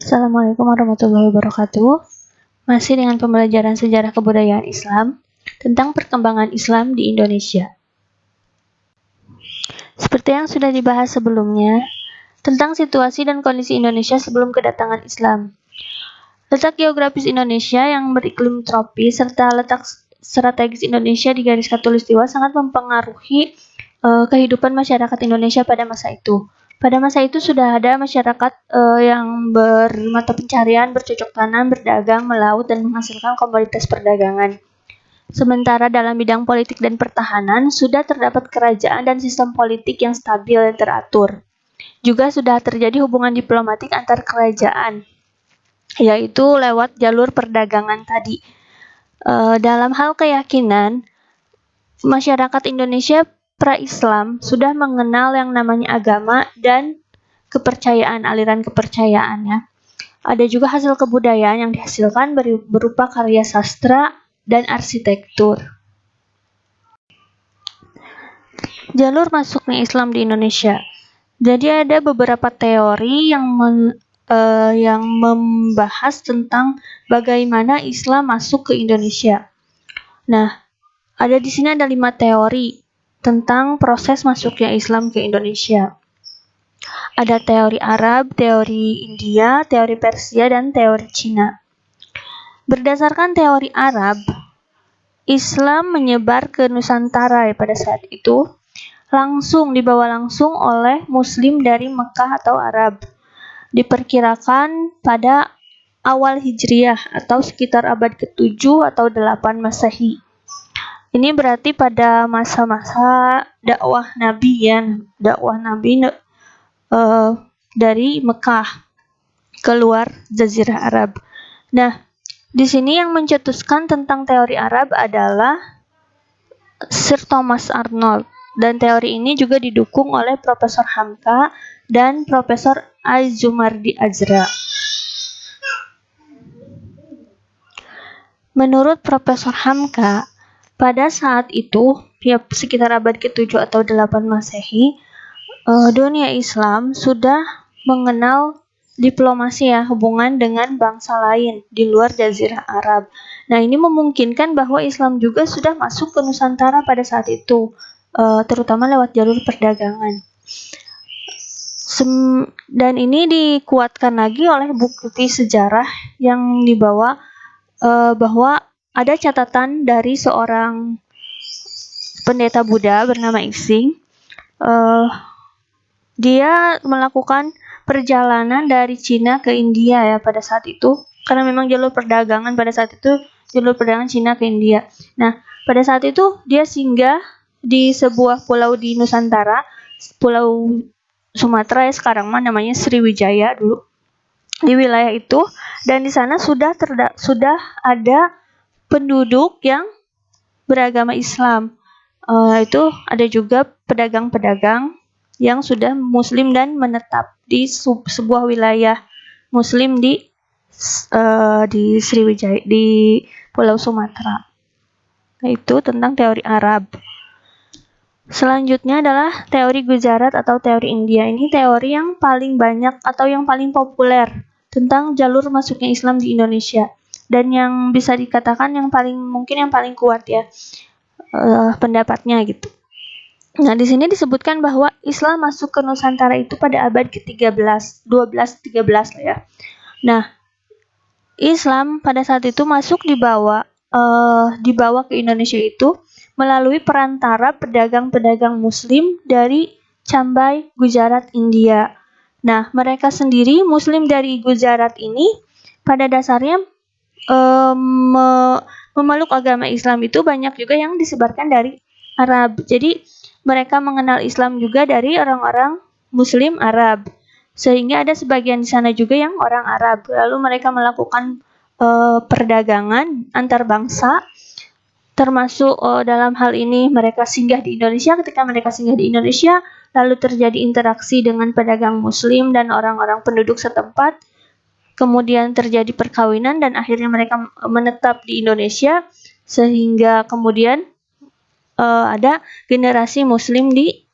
Assalamualaikum warahmatullahi wabarakatuh. Masih dengan pembelajaran sejarah kebudayaan Islam tentang perkembangan Islam di Indonesia. Seperti yang sudah dibahas sebelumnya, tentang situasi dan kondisi Indonesia sebelum kedatangan Islam. Letak geografis Indonesia yang beriklim tropis serta letak strategis Indonesia di garis khatulistiwa sangat mempengaruhi kehidupan masyarakat Indonesia pada masa itu. Pada masa itu sudah ada masyarakat yang bermata pencarian, bercocok tanam, berdagang, melaut, dan menghasilkan komoditas perdagangan. Sementara dalam bidang politik dan pertahanan, sudah terdapat kerajaan dan sistem politik yang stabil dan teratur. Juga sudah terjadi hubungan diplomatik antar kerajaan, yaitu lewat jalur perdagangan tadi. Dalam hal keyakinan, masyarakat Indonesia pra-Islam sudah mengenal yang namanya agama dan kepercayaan, aliran kepercayaannya. Ada juga hasil kebudayaan yang dihasilkan berupa karya sastra dan arsitektur. Jalur masuknya Islam di Indonesia. Jadi ada beberapa teori yang membahas tentang bagaimana Islam masuk ke Indonesia. Nah, ada di sini ada 5 teori tentang proses masuknya Islam ke Indonesia. Ada teori Arab, teori India, teori Persia, dan teori Cina. Berdasarkan teori Arab, Islam menyebar ke Nusantara pada saat itu, dibawa langsung oleh Muslim dari Mekah atau Arab. Diperkirakan pada awal Hijriah atau sekitar abad ke-7 atau 8 Masehi. Ini berarti pada masa-masa dakwah Nabi dari Mekah keluar Jazirah Arab. Nah, di sini yang mencetuskan tentang teori Arab adalah Sir Thomas Arnold, dan teori ini juga didukung oleh Profesor Hamka dan Profesor Az-Zumardi Azra. Menurut Profesor Hamka, pada saat itu, sekitar abad ke-7 atau 8 Masehi, dunia Islam sudah mengenal diplomasi hubungan dengan bangsa lain di luar Jazirah Arab. Nah, ini memungkinkan bahwa Islam juga sudah masuk ke Nusantara pada saat itu, terutama lewat jalur perdagangan. Dan ini dikuatkan lagi oleh bukti sejarah yang dibawa bahwa ada catatan dari seorang pendeta Buddha bernama Ising. Dia melakukan perjalanan dari Cina ke India pada saat itu, karena memang jalur perdagangan pada saat itu jalur perdagangan Cina ke India. Nah, pada saat itu dia singgah di sebuah pulau di Nusantara, Pulau Sumatera sekarang namanya Sriwijaya dulu, di wilayah itu, dan di sana sudah ada penduduk yang beragama Islam. Itu ada juga pedagang-pedagang yang sudah Muslim dan menetap di sebuah wilayah Muslim di Sriwijaya, di Pulau Sumatera. Itu tentang teori Arab. Selanjutnya adalah teori Gujarat atau teori India. Ini teori yang paling banyak atau yang paling populer tentang jalur masuknya Islam di Indonesia, dan yang bisa dikatakan yang paling kuat pendapatnya gitu. Nah, di sini disebutkan bahwa Islam masuk ke Nusantara itu pada abad ke-13, 12-13 Nah, Islam pada saat itu dibawa ke Indonesia itu melalui perantara pedagang-pedagang Muslim dari Cambai, Gujarat, India. Nah, mereka sendiri Muslim dari Gujarat ini pada dasarnya memeluk agama Islam itu banyak juga yang disebarkan dari Arab. Jadi mereka mengenal Islam juga dari orang-orang Muslim Arab, sehingga ada sebagian di sana juga yang orang Arab. Lalu mereka melakukan perdagangan antar bangsa, termasuk dalam hal ini mereka singgah di Indonesia. Ketika mereka singgah di Indonesia, lalu terjadi interaksi dengan pedagang Muslim dan orang-orang penduduk setempat. Kemudian terjadi perkawinan dan akhirnya mereka menetap di Indonesia, sehingga kemudian ada generasi Muslim di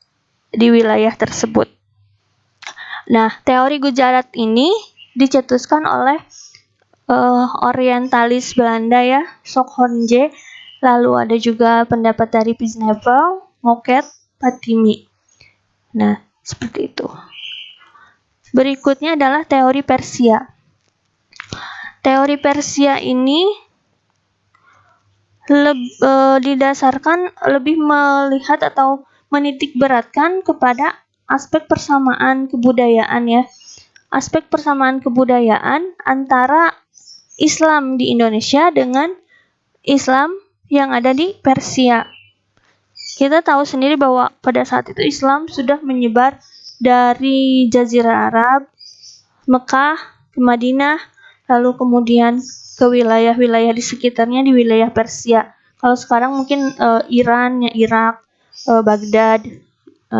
wilayah tersebut. Nah, teori Gujarat ini dicetuskan oleh orientalis Belanda ya, Sokhonje. Lalu ada juga pendapat dari Pisnevel, Moket, Fatimi. Nah, seperti itu. Berikutnya adalah teori Persia. Teori Persia ini didasarkan lebih melihat atau menitik beratkan kepada aspek persamaan kebudayaan ya. Aspek persamaan kebudayaan antara Islam di Indonesia dengan Islam yang ada di Persia. Kita tahu sendiri bahwa pada saat itu Islam sudah menyebar dari Jazirah Arab, Mekah, ke Madinah, lalu kemudian ke wilayah-wilayah di sekitarnya di wilayah Persia. Kalau sekarang mungkin Iran, ya Irak, Baghdad,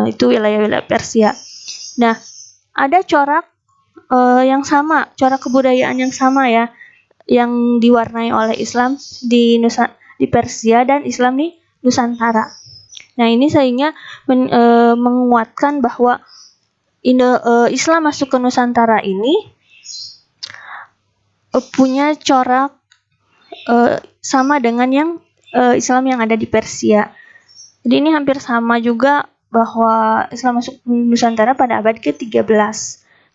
itu wilayah-wilayah Persia. Nah, ada corak yang sama, corak kebudayaan yang sama ya, yang diwarnai oleh Islam di Persia dan Islam di Nusantara. Nah, ini sehingga menguatkan bahwa Islam masuk ke Nusantara ini punya corak sama dengan yang Islam yang ada di Persia. Jadi ini hampir sama juga bahwa Islam masuk ke Nusantara pada abad ke-13.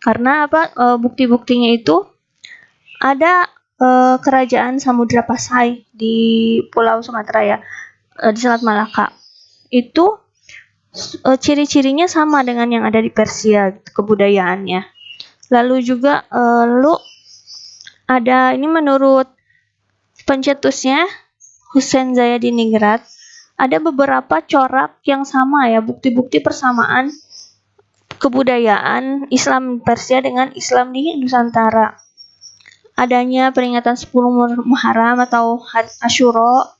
Karena apa? Bukti-buktinya itu ada kerajaan Samudra Pasai di Pulau Sumatera ya, di Selat Malaka. Itu ciri-cirinya sama dengan yang ada di Persia, kebudayaannya. Lalu juga ada, ini menurut pencetusnya Hussein Zayadiningrat, ada beberapa corak yang sama ya, bukti-bukti persamaan kebudayaan Islam Persia dengan Islam di Nusantara. Adanya peringatan 10 Muharram atau Asyura.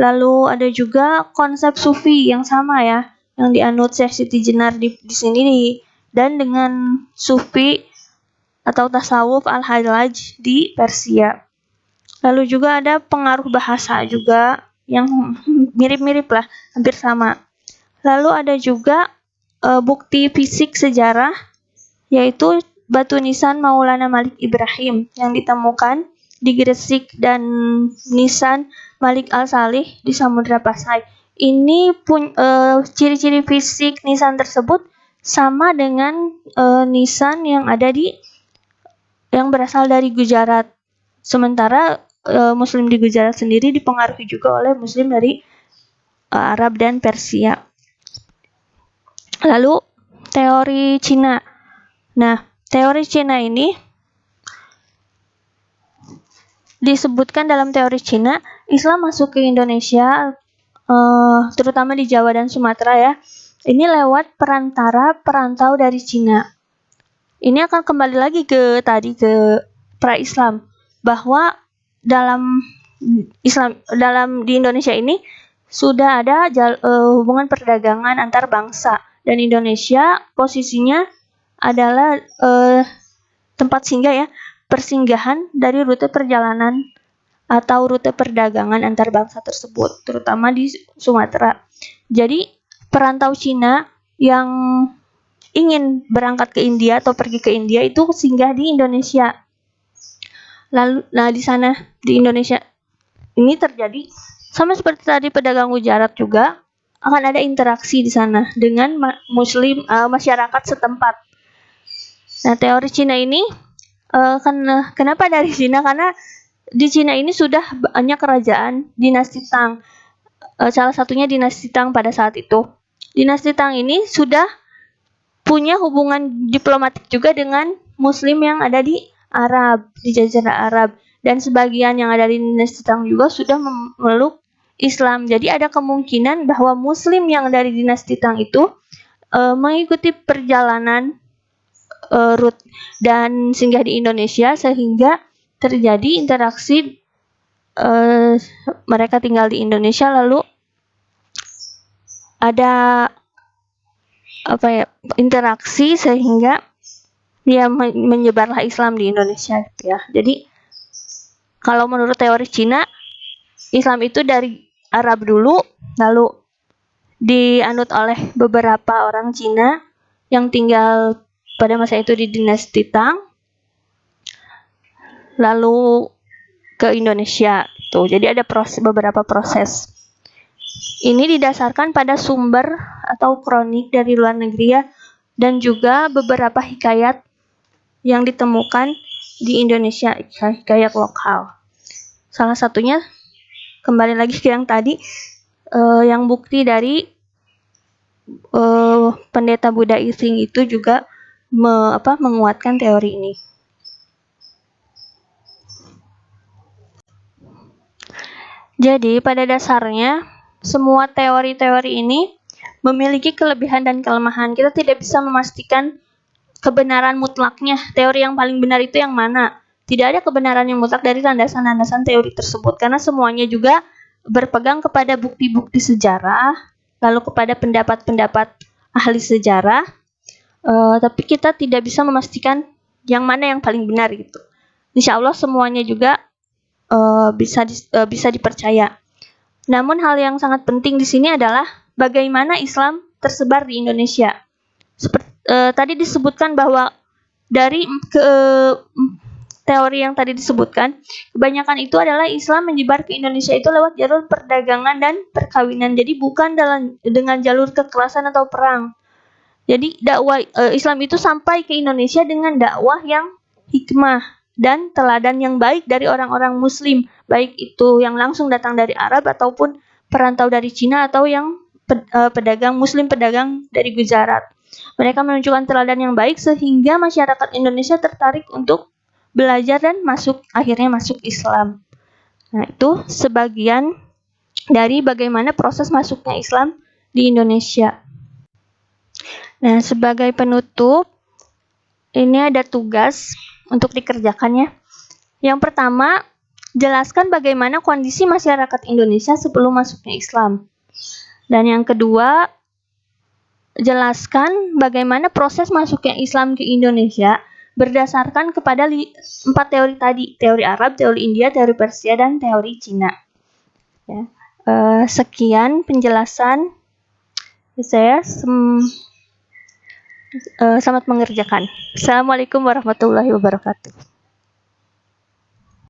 Lalu ada juga konsep sufi yang sama ya, yang dianut Syekh Siti Jenar di sini dan dengan sufi atau tasawuf al-Hallaj di Persia. Lalu juga ada pengaruh bahasa juga yang mirip-mirip lah, hampir sama. Lalu ada juga bukti fisik sejarah, yaitu batu nisan Maulana Malik Ibrahim yang ditemukan di Gresik dan nisan Malik Al-Salih di Samudra Pasai. Ini pun ciri-ciri fisik nisan tersebut sama dengan nisan yang ada yang berasal dari Gujarat. Sementara Muslim di Gujarat sendiri dipengaruhi juga oleh Muslim dari Arab dan Persia. Lalu teori Cina. Nah, teori Cina ini disebutkan dalam teori Cina, Islam masuk ke Indonesia, terutama di Jawa dan Sumatera ya. Ini lewat perantau dari Cina. Ini akan kembali lagi ke pra-Islam, bahwa dalam di Indonesia ini sudah ada hubungan perdagangan antar bangsa, dan Indonesia posisinya adalah tempat singgah ya, persinggahan dari rute perjalanan atau rute perdagangan antar bangsa tersebut, terutama di Sumatera. Jadi perantau Cina yang ingin berangkat ke India atau pergi ke India itu singgah di Indonesia. Lalu, di sana di Indonesia ini terjadi sama seperti tadi pedagang Gujarat juga, akan ada interaksi di sana dengan Muslim masyarakat setempat. Nah, teori Cina ini kenapa dari Cina? Karena di Cina ini sudah banyak kerajaan dinasti Tang. Salah satunya dinasti Tang pada saat itu. Dinasti Tang ini sudah punya hubungan diplomatik juga dengan Muslim yang ada di Arab, di Jazirah Arab, dan sebagian yang ada di dinasti Tang juga sudah memeluk Islam. Jadi ada kemungkinan bahwa Muslim yang dari dinasti Tang itu mengikuti perjalanan rute dan singgah di Indonesia, sehingga terjadi interaksi, mereka tinggal di Indonesia, lalu ada interaksi sehingga dia menyebarlah Islam di Indonesia ya. Jadi kalau menurut teori Cina, Islam itu dari Arab dulu, lalu dianut oleh beberapa orang Cina yang tinggal pada masa itu di dinasti Tang, lalu ke Indonesia. Tuh, jadi ada beberapa proses. Ini didasarkan pada sumber atau kronik dari luar negeri ya, dan juga beberapa hikayat yang ditemukan di Indonesia, hikayat lokal. Salah satunya kembali lagi ke yang tadi, yang bukti dari pendeta Buddha Ising itu juga menguatkan teori ini. Jadi pada dasarnya semua teori-teori ini memiliki kelebihan dan kelemahan. Kita tidak bisa memastikan kebenaran mutlaknya. Teori yang paling benar itu yang mana? Tidak ada kebenaran yang mutlak dari landasan-landasan teori tersebut, karena semuanya juga berpegang kepada bukti-bukti sejarah, lalu kepada pendapat-pendapat ahli sejarah, tapi kita tidak bisa memastikan yang mana yang paling benar gitu. Insya Allah semuanya juga bisa dipercaya. Namun hal yang sangat penting di sini adalah bagaimana Islam tersebar di Indonesia. Tadi disebutkan bahwa dari teori yang tadi disebutkan, kebanyakan itu adalah Islam menyebar ke Indonesia itu lewat jalur perdagangan dan perkawinan. Jadi bukan dengan jalur kekerasan atau perang. Jadi dakwah Islam itu sampai ke Indonesia dengan dakwah yang hikmah dan teladan yang baik dari orang-orang Muslim, baik itu yang langsung datang dari Arab ataupun perantau dari Cina atau yang pedagang Muslim pedagang dari Gujarat. Mereka menunjukkan teladan yang baik sehingga masyarakat Indonesia tertarik untuk belajar dan akhirnya masuk Islam. Nah, itu sebagian dari bagaimana proses masuknya Islam di Indonesia. Nah, sebagai penutup, ini ada tugas untuk dikerjakannya. Yang pertama, jelaskan bagaimana kondisi masyarakat Indonesia sebelum masuknya Islam. Dan yang kedua, jelaskan bagaimana proses masuknya Islam ke Indonesia berdasarkan kepada 4 teori tadi, teori Arab, teori India, teori Persia, dan teori Cina. Ya. Sekian penjelasan saya. Selamat mengerjakan. Assalamualaikum warahmatullahi wabarakatuh.